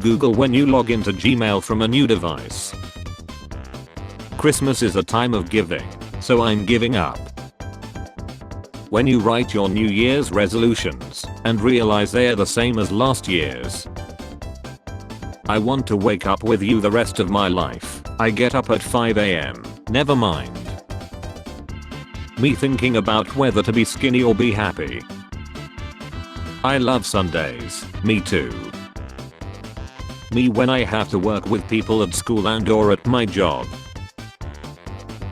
Google when you log into Gmail from a new device. Christmas is a time of giving, so I'm giving up. When you write your New Year's resolutions and realize they are the same as last year's. I want to wake up with you the rest of my life. I get up at 5 AM, never mind. Me thinking about whether to be skinny or be happy. I love Sundays, me too. Me when I have to work with people at school and or at my job.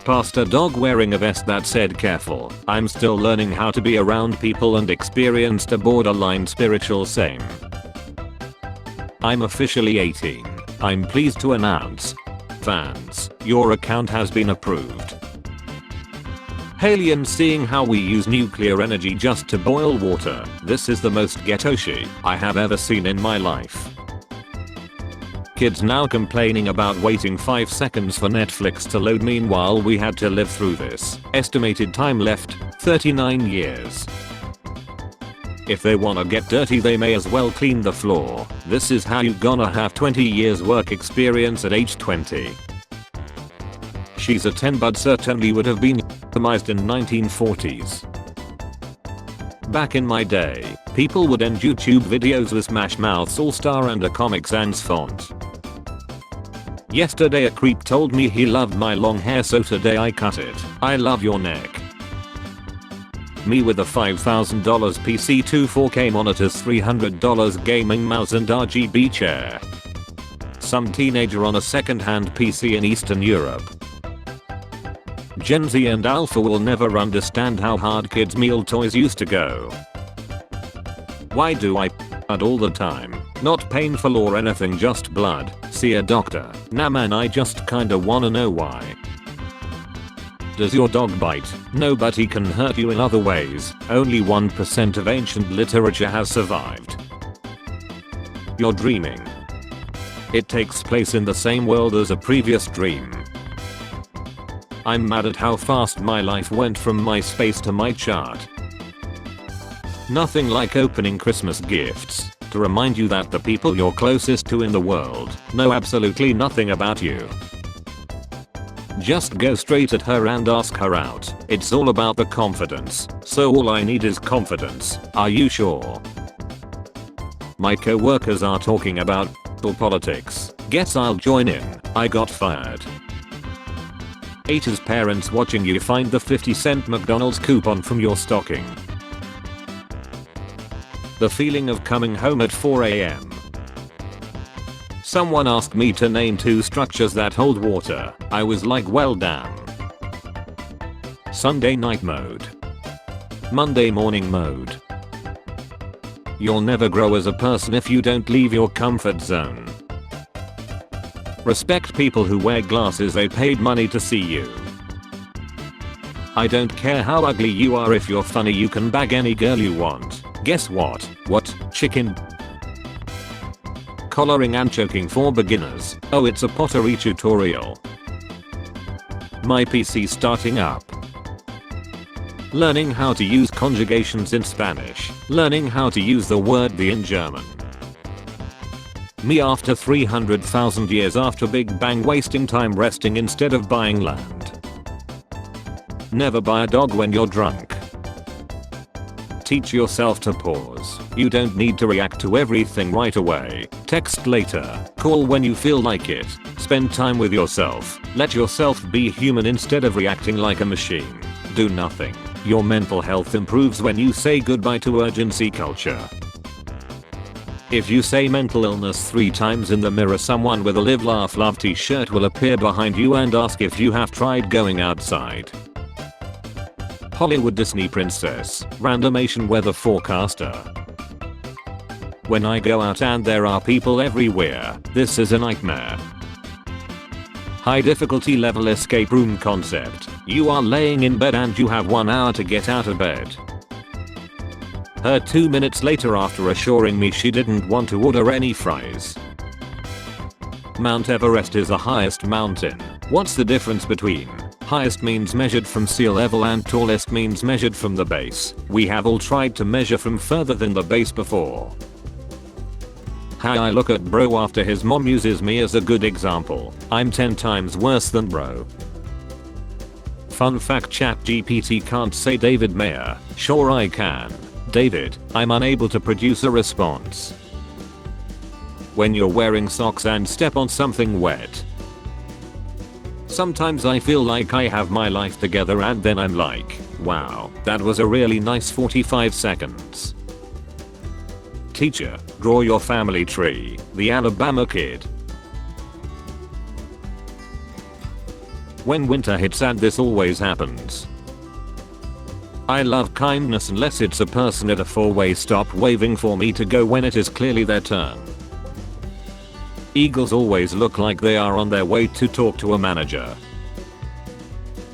Past a dog wearing a vest that said careful. I'm still learning how to be around people and experienced a borderline spiritual same. I'm officially 18. I'm pleased to announce. Fans, your account has been approved. Alien, seeing how we use nuclear energy just to boil water. This is the most ghetto shit I have ever seen in my life. Kids now complaining about waiting 5 seconds for Netflix to load, meanwhile we had to live through this. Estimated time left, 39 years. If they wanna get dirty they may as well clean the floor. This is how you gonna have 20 years work experience at age 20. She's a 10 but certainly would have been optimized in 1940s. Back in my day, people would end YouTube videos with Smash Mouth's All-Star and a Comic Sans font. Yesterday a creep told me he loved my long hair, so today I cut it. I love your neck. Me with a $5,000 PC, 2 4K monitors, $300 gaming mouse and RGB chair. Some teenager on a second-hand PC in Eastern Europe. Gen Z and Alpha will never understand how hard kids' meal toys used to go. Why do I blood all the time? Not painful or anything, just blood. See a doctor. Nah man, I just kinda wanna know why. Does your dog bite? No, but he can hurt you in other ways. Only 1% of ancient literature has survived. You're dreaming. It takes place in the same world as a previous dream. I'm mad at how fast my life went from MySpace to my chart. Nothing like opening Christmas gifts to remind you that the people you're closest to in the world know absolutely nothing about you. Just go straight at her and ask her out. It's all about the confidence, so all I need is confidence. Are you sure? My co-workers are talking about politics. Guess I'll join in. I got fired. 80s parents watching you find the 50-cent McDonald's coupon from your stocking. The feeling of coming home at 4 AM. Someone asked me to name 2 structures that hold water. I was like, well damn. Sunday night mode. Monday morning mode. You'll never grow as a person if you don't leave your comfort zone. Respect people who wear glasses, they paid money to see you. I don't care how ugly you are, if you're funny you can bag any girl you want. Guess what? What? Chicken? Collaring and choking for beginners. Oh, it's a pottery tutorial. My PC starting up. Learning how to use conjugations in Spanish. Learning how to use the word the in German. Me after 300,000 years after Big Bang, wasting time resting instead of buying land. Never buy a dog when you're drunk. Teach yourself to pause. You don't need to react to everything right away. Text later. Call when you feel like it. Spend time with yourself. Let yourself be human instead of reacting like a machine. Do nothing. Your mental health improves when you say goodbye to urgency culture. If you say mental illness 3 times in the mirror, someone with a Live Laugh Love t-shirt will appear behind you and ask if you have tried going outside. Hollywood Disney princess, randomation weather forecaster. When I go out and there are people everywhere, this is a nightmare. High difficulty level escape room concept. You are laying in bed and you have 1 hour to get out of bed. Her 2 minutes later after assuring me she didn't want to order any fries. Mount Everest is the highest mountain. What's the difference between highest means measured from sea level and tallest means measured from the base? We have all tried to measure from further than the base before. How I look at bro after his mom uses me as a good example. I'm 10 times worse than bro. Fun fact, ChatGPT can't say David Mayer. Sure I can. David, I'm unable to produce a response. When you're wearing socks and step on something wet. Sometimes I feel like I have my life together and then I'm like, wow, that was a really nice 45 seconds. Teacher, draw your family tree. The Alabama Kid. When winter hits, and this always happens. I love kindness unless it's a person at a four-way stop waving for me to go when it is clearly their turn. Eagles always look like they are on their way to talk to a manager.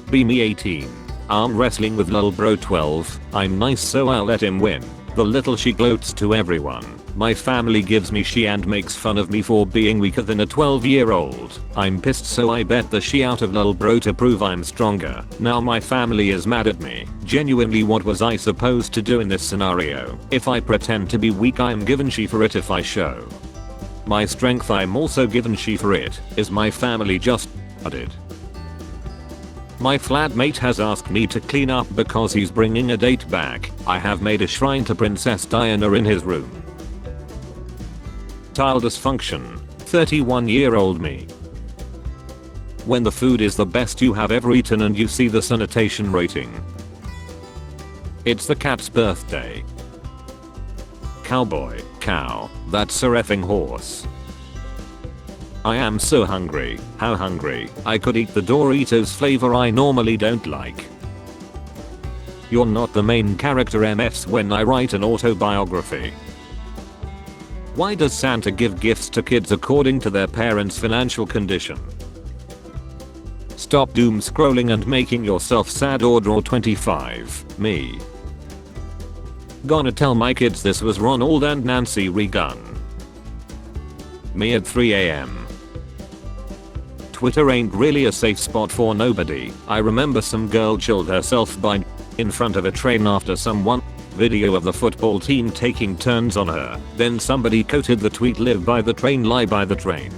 Be me 18. Arm wrestling with lol bro 12. I'm nice so I'll let him win. The little she gloats to everyone. My family gives me she and makes fun of me for being weaker than a 12-year-old. I'm pissed so I bet the she out of lol bro to prove I'm stronger. Now my family is mad at me. Genuinely, what was I supposed to do in this scenario? If I pretend to be weak, I'm given she for it. If I show my strength, I'm also given she for it. Is my family just did? My flatmate has asked me to clean up because he's bringing a date back. I have made a shrine to Princess Diana in his room. Tile dysfunction. 31-year-old me. When the food is the best you have ever eaten and you see the sanitation rating. It's the cat's birthday. Cowboy, cow, that's a effing horse. I am so hungry. How hungry? I could eat the Doritos flavor I normally don't like. You're not the main character MFs when I write an autobiography. Why does Santa give gifts to kids according to their parents' financial condition? Stop doom scrolling and making yourself sad or draw 25. Me. Gonna tell my kids this was Ronald and Nancy Reagan. Me at 3 AM. Twitter ain't really a safe spot for nobody. I remember some girl chilled herself by in front of a train after someone video of the football team taking turns on her. Then somebody quoted the tweet, live by the train, lie by the train.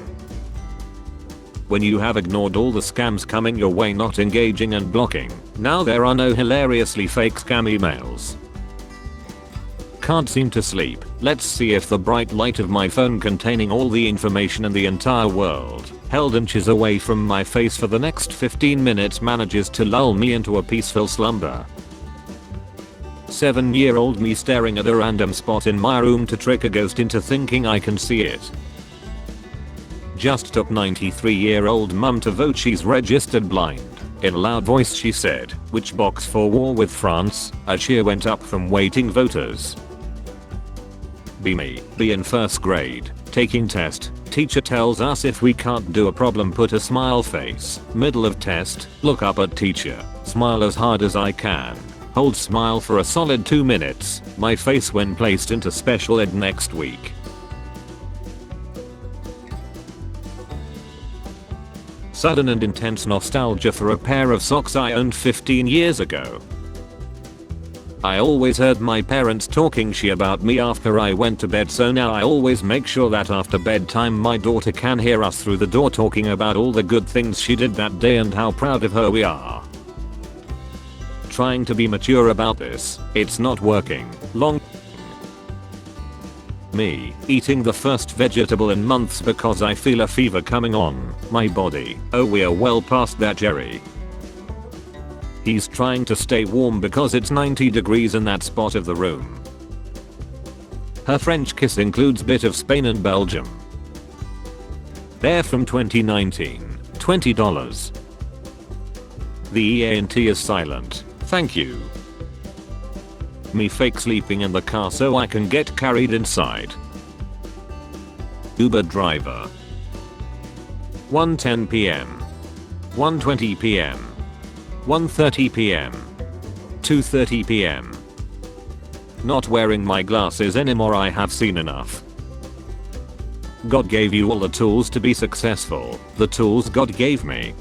When you have ignored all the scams coming your way, not engaging and blocking, now there are no hilariously fake scam emails. Can't seem to sleep. Let's see if the bright light of my phone containing all the information in the entire world, held inches away from my face for the next 15 minutes, manages to lull me into a peaceful slumber. 7-year-old me staring at a random spot in my room to trick a ghost into thinking I can see it. Just took 93-year-old mum to vote, she's registered blind. In a loud voice she said, which box for war with France? A cheer went up from waiting voters. Be me. Be in first grade. Taking test. Teacher tells us if we can't do a problem, put a smile face. Middle of test. Look up at teacher. Smile as hard as I can. Hold smile for a solid 2 minutes. My face when placed into special ed next week. Sudden and intense nostalgia for a pair of socks I owned 15 years ago. I always heard my parents talking shit about me after I went to bed, so now I always make sure that after bedtime my daughter can hear us through the door talking about all the good things she did that day and how proud of her we are. Trying to be mature about this, it's not working. Long me, eating the first vegetable in months because I feel a fever coming on my body. Oh, we're well past that, Jerry. He's trying to stay warm because it's 90 degrees in that spot of the room. Her French kiss includes bit of Spain and Belgium. They're from 2019. $20. The EANT is silent. Thank you. Me fake sleeping in the car so I can get carried inside. Uber driver. 1:10 p.m. 1:20 p.m. 1:30 p.m. 2:30 p.m. Not wearing my glasses anymore, I have seen enough. God gave you all the tools to be successful. The tools God gave me.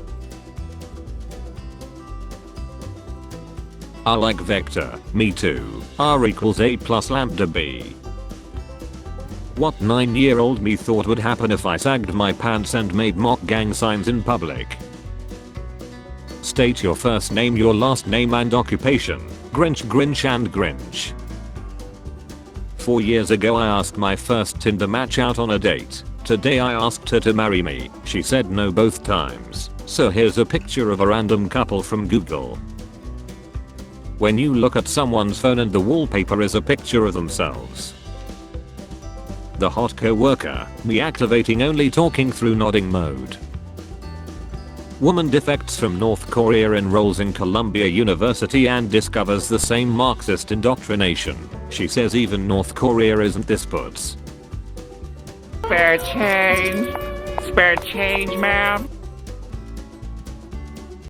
I like vector. Me too. R equals A plus lambda B. What 9-year-old me thought would happen if I sagged my pants and made mock gang signs in public? State your first name, your last name and occupation. Grinch, Grinch and Grinch. 4 years ago I asked my first Tinder match out on a date. Today I asked her to marry me. She said no both times. So here's a picture of a random couple from Google. When you look at someone's phone and the wallpaper is a picture of themselves. The hot co-worker, me activating only talking through nodding mode. Woman defects from North Korea, enrolls in Columbia University and discovers the same Marxist indoctrination. She says even North Korea isn't this puts. Spare change. Spare change, ma'am.